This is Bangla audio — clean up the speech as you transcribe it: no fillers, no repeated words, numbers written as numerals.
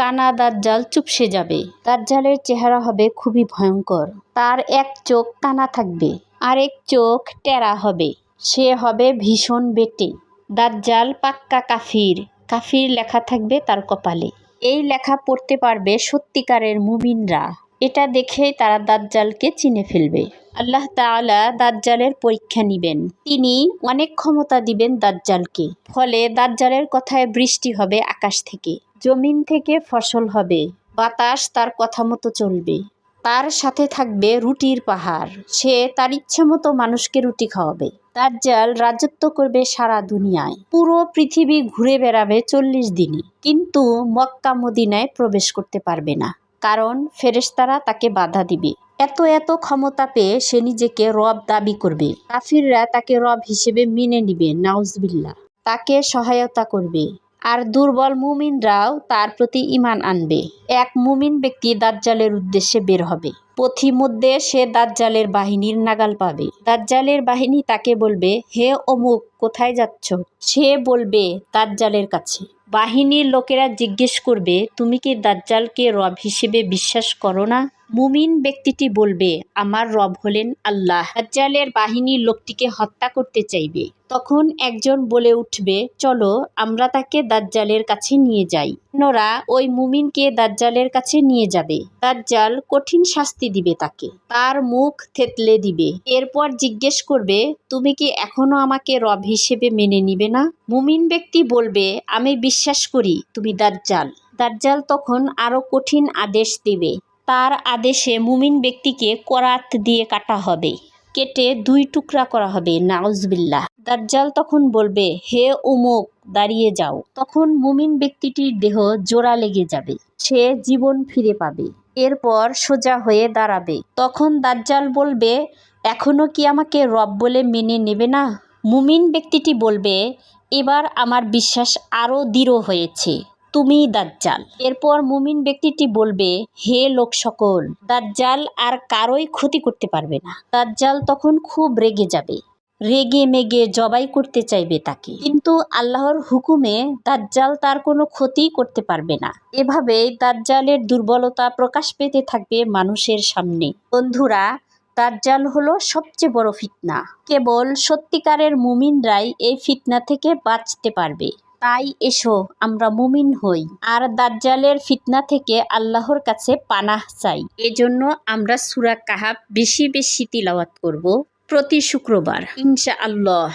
কানা দাজ্জাল চুপসে যাবে। দাজ্জালের চেহারা হবে খুবই ভয়ঙ্কর। তার এক চোখ কানা থাকবে, আরেক চোখ টেরা হবে। সে হবে ভীষণ বেটে। দাজ্জাল পাক্কা কাফির। কাফির লেখা থাকবে তার কপালে। এই লেখা পড়তে পারবে সত্যিকারের মুমিনরা। এটা দেখেই তারা দাজ্জালকে চিনে ফেলবে। আল্লাহ তাআলা দাজ্জালের পরীক্ষা নিবেন। তিনি অনেক ক্ষমতা দিবেন দাজ্জালকে। ফলে দাজ্জালের কথায় বৃষ্টি হবে আকাশ থেকে, জমিন থেকে ফসল হবে, বাতাস তার কথা মতো চলবে। তার সাথে থাকবে রুটির পাহাড়। সে তার ইচ্ছে মতো মানুষকে রুটি খাওয়াবে। দাজ্জাল রাজত্ব করবে সারা দুনিয়ায়। পুরো পৃথিবী ঘুরে বেড়াবে 40 দিনে, কিন্তু মক্কা মদিনায় প্রবেশ করতে পারবে না, কারণ ফেরেশতারা তাকে বাধা দিবে। এত ক্ষমতা পেয়ে সে নিজেকে রব দাবি করবে। কাফিররা তাকে রব হিসেবে মেনে নিবে, নাউজুবিল্লাহ। তাকে সহায়তা করবে, আর দুর্বল মুমিনরাও তার প্রতি ঈমান আনবে। এক মুমিন ব্যক্তি দাজ্জালের উদ্দেশ্যে বের হবে। পথিমধ্যে সে দাজ্জালের বাহিনীর নাগাল পাবে। দাজ্জালের বাহিনী তাকে বলবে, হে অমুক, কোথায় যাচ্ছ? সে বলবে, দাজ্জালের কাছে। বাহিনীর লোকেরা জিজ্ঞেস করবে, তুমি কি দাজ্জালকে রব হিসেবে বিশ্বাস করো না? মুমিন ব্যক্তিটি বলবে, আমার রব হলেন আল্লাহ। দাজ্জালের বাহিনীর লোকটিকে হত্যা করতে চাইবে। তখন একজন বলে উঠবে, চলো আমরা তাকে দাজ্জালের কাছে নিয়ে যাই। অন্যরা ওই মুমিনকে দাজ্জালের কাছে নিয়ে যাবে। দাজ্জাল কঠিন শাস্তি দিবে তাকে, তার মুখ থেতলে দিবে। এরপর জিজ্ঞেস করবে, তুমি কি এখনো আমাকে রব হিসেবে মেনে নিবে না? মুমিন ব্যক্তি বলবে, আমি বিশ্বাস করি তুমি দাজ্জাল। দাজ্জাল তখন আরো কঠিন আদেশ দিবে। তার আদেশে মুমিন ব্যক্তিকে করাত দিয়ে কাটা হবে, কেটে 2 টুকরা করা হবে, নাউজুবিল্লাহ। দাজ্জাল তখন বলবে, হে অমুক, দাঁড়িয়ে যাও। তখন মুমিন ব্যক্তিটির দেহ জোড়া লেগে যাবে, সে জীবন ফিরে পাবে। এরপর সোজা হয়ে দাঁড়াবে। তখন দাজ্জাল বলবে, এখনো কি আমাকে রব বলে মেনে নেবে না? মুমিন ব্যক্তিটি বলবে, এবার আমার বিশ্বাস আরো দৃঢ় হয়েছে, তুমিই দাজ্জাল। এরপর মুমিন ব্যক্তিটি বলবে, হে লোক সকল, দাজ্জাল আর কারোই ক্ষতি করতে পারবে না। দাজ্জাল তখন খুব রেগে যাবে, রেগে মেগে জবাই করতে চাইবে তাকে, কিন্তু আল্লাহর হুকুমে দাজ্জাল তার কোনো ক্ষতি করতে পারবে না। এভাবেই দাজ্জালের দুর্বলতা প্রকাশ পেতে থাকবে মানুষের সামনে। বন্ধুরা, দাজ্জাল হলো সবচেয়ে বড় ফিতনা। কেবল সত্যিকারের মুমিনরাই এই ফিতনা থেকে বাঁচতে পারবে। তাই এসো আমরা মুমিন হই, আর দাজ্জালের ফিতনা থেকে আল্লাহর কাছে পানাহ চাই। এজন্য আমরা সূরা কাহাফ বেশি বেশি তিলাওয়াত করব প্রতি শুক্রবার, ইনশাআল্লাহ।